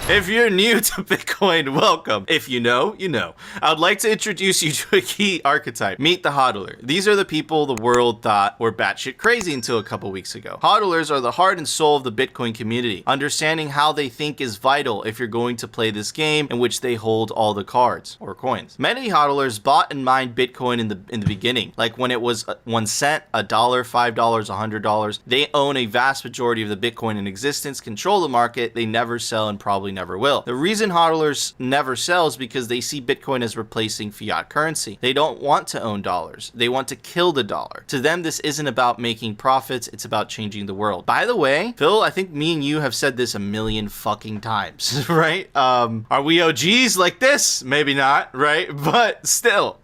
If you're new to Bitcoin, welcome. If you know, you know. I would like to introduce you to a key archetype. Meet the HODLER. These are the people the world thought were batshit crazy until a couple weeks ago. HODLERs are the heart and soul of the Bitcoin community. Understanding how they think is vital if you're going to play this game in which they hold all the cards or coins. Many HODLErs bought and mined Bitcoin in the beginning, like when it was 1 cent, $1, $5, $100. They own a vast majority of the Bitcoin in existence, control the market, they never sell and probably never will. The reason HODLErs never sell is because they see Bitcoin as replacing fiat currency. They don't want to own dollars. They want to kill the dollar. To them, this isn't about making profits. It's about changing the world. By the way, Phil, I think me and you have said this a million fucking times, right? Are we OGs like this? Maybe not, right? But still,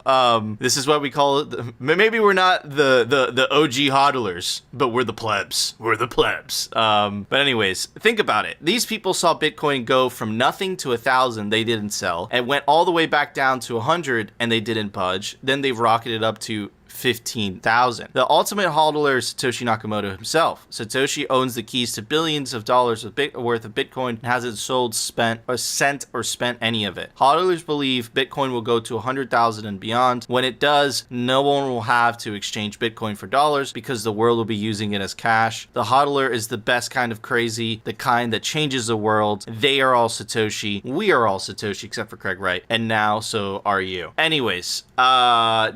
this is what we call it. Maybe we're not the OG HODLErs, but we're the plebs. We're the plebs. But anyways, think about it. These people saw Bitcoin go from nothing to 1,000, they didn't sell, and went all the way back down to 100 and they didn't budge. Then they've rocketed up to 15,000. The ultimate HODLER is Satoshi Nakamoto himself. Satoshi owns the keys to billions of dollars worth of Bitcoin and hasn't sold, spent any of it. HODLERs believe Bitcoin will go to 100,000 and beyond. When it does, no one will have to exchange Bitcoin for dollars because the world will be using it as cash. The HODLER is the best kind of crazy, the kind that changes the world. They are all Satoshi. We are all Satoshi except for Craig Wright. And now so are you. Anyways,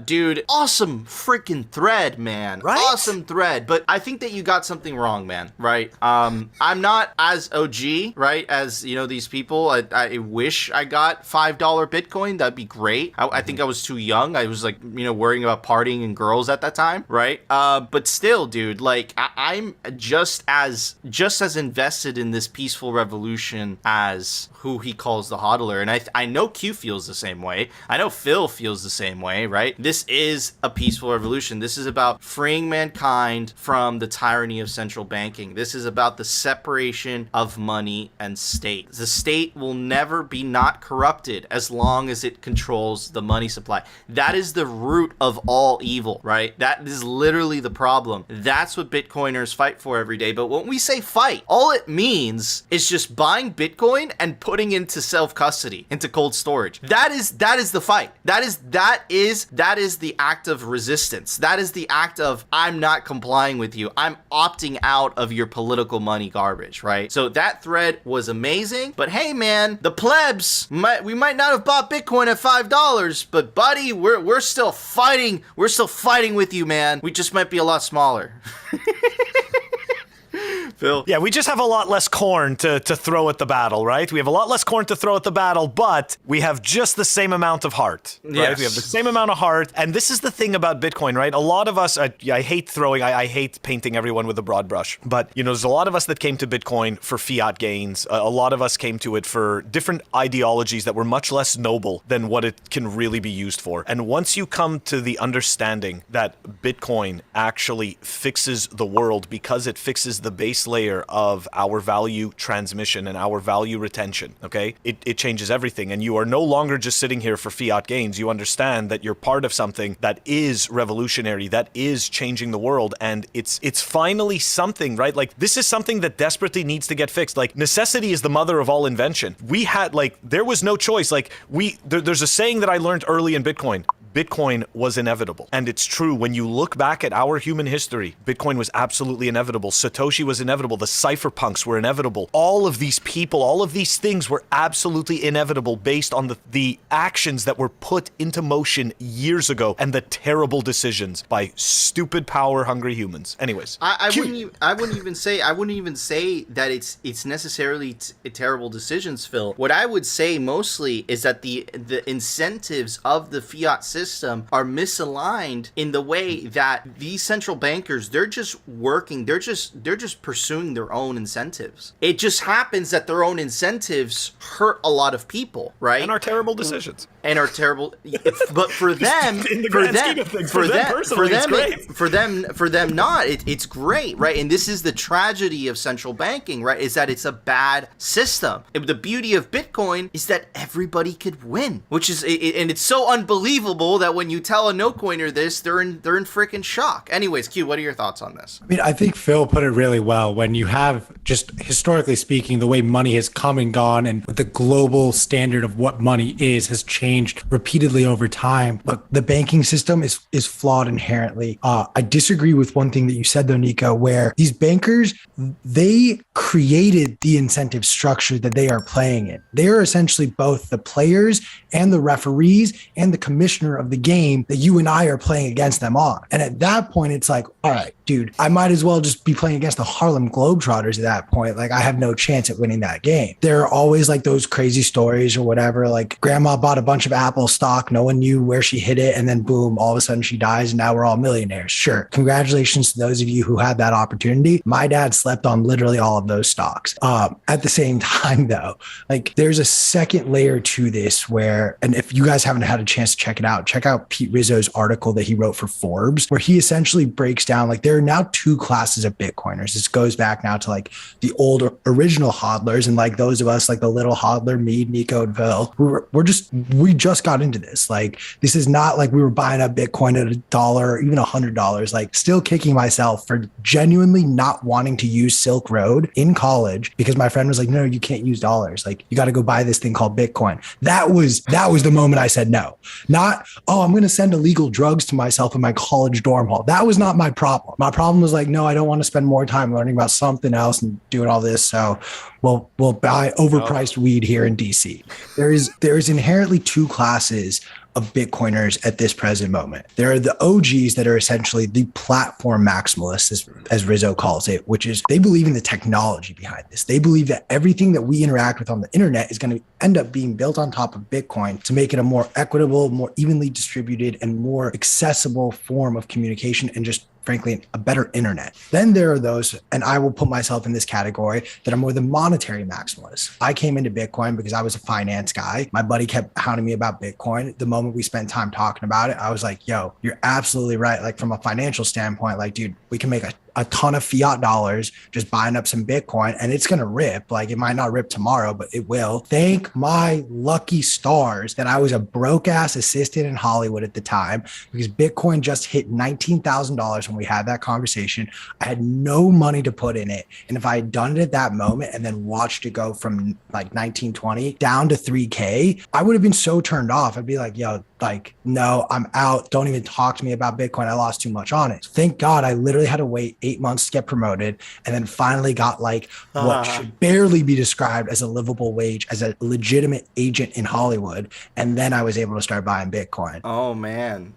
dude, awesome freaking thread, man. Right? Awesome thread. But I think that you got something wrong, man. Right? I'm not as OG, right, as, you know, these people. I wish I got $5 Bitcoin. That'd be great. I think I was too young. I was, like, you know, worrying about partying and girls at that time, right? But still, dude, like, I'm just as invested in this peaceful revolution as who he calls the HODLER. And I know Q feels the same way. I know Phil feels the same way, right? This is a peaceful revolution. This is about freeing mankind from the tyranny of central banking. This is about the separation of money and state. The state will never be not corrupted as long as it controls the money supply. That is the root of all evil, right? That is literally the problem. That's what Bitcoiners fight for every day. But when we say fight, all it means is just buying Bitcoin and putting into self-custody, into cold storage. That is the fight. That is the act of resistance. That is the act of, I'm not complying with you. I'm opting out of your political money garbage, right? So that thread was amazing. But hey, man, the plebs, we might not have bought Bitcoin at $5, but buddy, we're still fighting. We're still fighting with you, man. We just might be a lot smaller. Phil? Yeah, we just have a lot less corn to throw at the battle, right? We have a lot less corn to throw at the battle, but we have just the same amount of heart, right? Yes. We have the same amount of heart, and this is the thing about Bitcoin, right? A lot of us, I hate I hate painting everyone with a broad brush, but, you know, there's a lot of us that came to Bitcoin for fiat gains. A lot of us came to it for different ideologies that were much less noble than what it can really be used for. And once you come to the understanding that Bitcoin actually fixes the world because it fixes the base layer of our value transmission and our value retention, okay? It changes everything, and you are no longer just sitting here for fiat gains. You understand that you're part of something that is revolutionary, that is changing the world, and it's finally something, right? Like, this is something that desperately needs to get fixed. Like, necessity is the mother of all invention. We had, like, there was no choice. Like, there's a saying that I learned early in Bitcoin. Bitcoin was inevitable. And it's true. When you look back at our human history, Bitcoin was absolutely inevitable. Satoshi was inevitable. The cypherpunks were inevitable. All of these people, all of these things were absolutely inevitable based on the actions that were put into motion years ago and the terrible decisions by stupid power-hungry humans. Anyways. I wouldn't even say that it's necessarily terrible decisions, Phil. What I would say mostly is that the incentives of the fiat system are misaligned in the way that these central bankers, they're just pursuing their own incentives. It just happens that their own incentives hurt a lot not right? And are terrible decisions. And are terrible, but for them, for them not. It's great, right? And this is the tragedy of central banking, right? Is that it's a bad system. The beauty of Bitcoin is that everybody could win, which is, and it's so unbelievable cool that when you tell a no coiner this, they're in freaking shock. Anyways, Q, what are your thoughts on this? I mean, I think Phil put it really well. When you have, just historically speaking, the way money has come and gone and the global standard of what money is has changed repeatedly over time. Look, the banking system is flawed inherently. I disagree with one thing that you said though, Nico, where these bankers, they created the incentive structure that they are playing in. They are essentially both the players and the referees and the commissioner of the game that you and I are playing against them on. And at that point, it's like, all right, dude, I might as well just be playing against the Harlem Globetrotters at that point. Like, I have no chance at winning that game. There are always like those crazy stories or whatever, like grandma bought a bunch of Apple stock, no one knew where she hit it, and then boom, all of a sudden she dies and now we're all millionaires. Sure. Congratulations to those of you who had that opportunity. My dad slept on literally all of those stocks. At the same time though, like there's a second layer to this where, and if you guys haven't had a chance to check it out, check out Pete Rizzo's article that he wrote for Forbes, where he essentially breaks down, like there are now two classes of Bitcoiners. This goes back now to like the old original hodlers, and like those of us, like the little hodler, me, Nico, and Phil, we just got into this. Like, this is not like we were buying up Bitcoin at $1 or even $100, like still kicking myself for genuinely not wanting to use Silk Road in college because my friend was like, no, you can't use dollars. Like, you got to go buy this thing called Bitcoin. That was the moment I said no. Not, oh, I'm going to send illegal drugs to myself in my college dorm hall. That was not my problem. My problem was like, no, I don't want to spend more time learning about something else and doing all this. So we'll buy overpriced weed here in DC. There is inherently two classes of Bitcoiners at this present moment. There are the OGs that are essentially the platform maximalists, as Rizzo calls it, which is they believe in the technology behind this. They believe that everything that we interact with on the internet is going to end up being built on top of Bitcoin to make it a more equitable, more evenly distributed, and more accessible form of communication, and just frankly, a better internet. Then there are those, and I will put myself in this category, that are more the monetary maximalists. I came into Bitcoin because I was a finance guy. My buddy kept hounding me about Bitcoin. The moment we spent time talking about it, I was like, yo, you're absolutely right. Like, from a financial standpoint, like, dude, we can make a ton of fiat dollars just buying up some Bitcoin, and it's going to rip. Like, it might not rip tomorrow, but it will. Thank my lucky stars that I was a broke ass assistant in Hollywood at the time, because Bitcoin just hit $19,000 when we had that conversation. I had no money to put in it. And if I had done it at that moment and then watched it go from like 1920 down to 3K, I would have been so turned off. I'd be like, yo, like, no, I'm out. Don't even talk to me about Bitcoin. I lost too much on it. So thank God I literally had to wait 8 months to get promoted, and then finally got like what should barely be described as a livable wage as a legitimate agent in Hollywood. And then I was able to start buying Bitcoin. Oh man.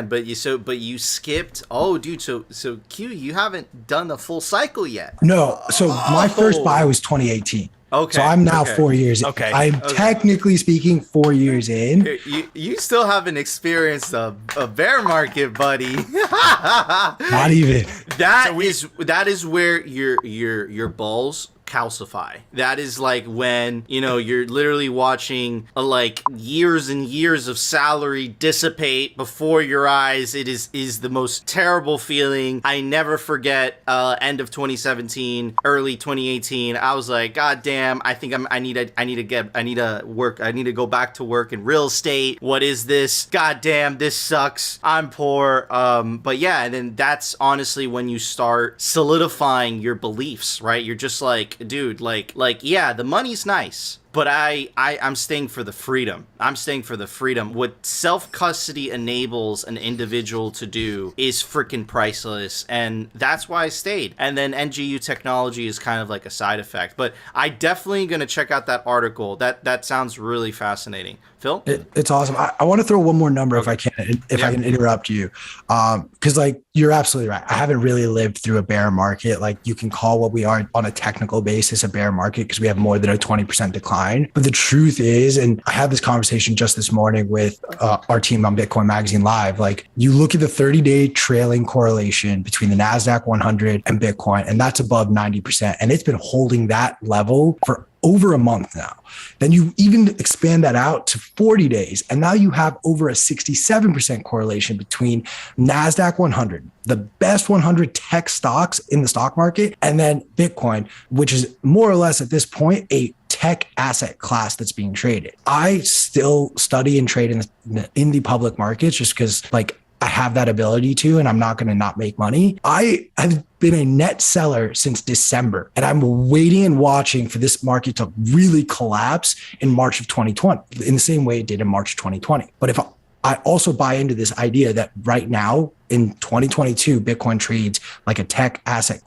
But you skipped. Oh dude. So Q, you haven't done the full cycle yet. No. So my first buy was 2018. Okay. So I'm now 4 years. Okay. I'm technically speaking 4 years in. You still haven't experienced a bear market, buddy. Not even. That is where your balls calcify. That is like when, you know, you're literally watching like years and years of salary dissipate before your eyes. It is the most terrible feeling. I never forget end of 2017, early 2018. I was like, God damn, I think I need to go back to work in real estate. What is this? God damn, this sucks. I'm poor. But yeah, and then that's honestly when you start solidifying your beliefs, right? You're just like, dude, like yeah, the money's nice, but I'm staying for the freedom. I'm staying for the freedom. What self-custody enables an individual to do is freaking priceless, and that's why I stayed. And then NGU technology is kind of like a side effect, but I definitely gonna check out that article. That sounds really fascinating. Phil? It's awesome. I want to throw one more number if I can interrupt you. Because like, you're absolutely right. I haven't really lived through a bear market. Like, you can call what we are on a technical basis a bear market because we have more than a 20% decline. But the truth is, and I had this conversation just this morning with our team on Bitcoin Magazine Live, like, you look at the 30-day trailing correlation between the NASDAQ 100 and Bitcoin, and that's above 90%. And it's been holding that level for over a month now. Then you even expand that out to 40 days. And now you have over a 67% correlation between NASDAQ 100, the best 100 tech stocks in the stock market, and then Bitcoin, which is more or less at this point a tech asset class that's being traded. I still study and trade in the public markets just because like I have that ability to, and I'm not going to not make money. I have been a net seller since December, and I'm waiting and watching for this market to really collapse in March of 2020, in the same way it did in March 2020. But if I also buy into this idea that right now in 2022, Bitcoin trades like a tech asset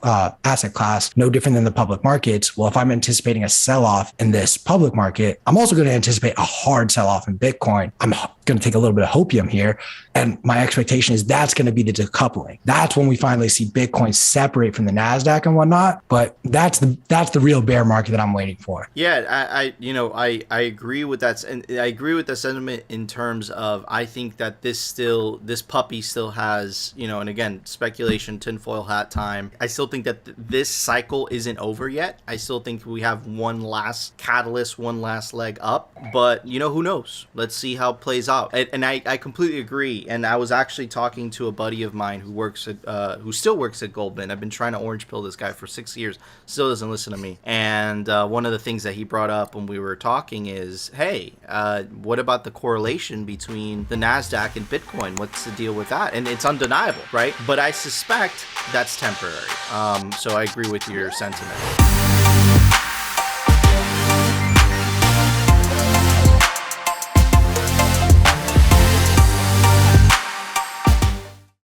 class, no different than the public markets. Well, if I'm anticipating a sell-off in this public market, I'm also going to anticipate a hard sell-off in Bitcoin. I'm going to take a little bit of hopium here. And my expectation is that's going to be the decoupling. That's when we finally see Bitcoin separate from the NASDAQ and whatnot. But that's the real bear market that I'm waiting for. Yeah, I agree with that. And I agree with the sentiment in terms of, I think that this puppy still has, and again, speculation, tinfoil hat time. I still think that this cycle isn't over yet. I still think we have one last catalyst, one last leg up, but who knows? Let's see how it plays out. And I completely agree. And I was actually talking to a buddy of mine who still works at Goldman. I've been trying to orange pill this guy for 6 years, still doesn't listen to me. And one of the things that he brought up when we were talking is, hey, what about the correlation between the NASDAQ and Bitcoin? What's the deal with that? And it's undeniable, right? But I suspect that's temporary. So I agree with your sentiment.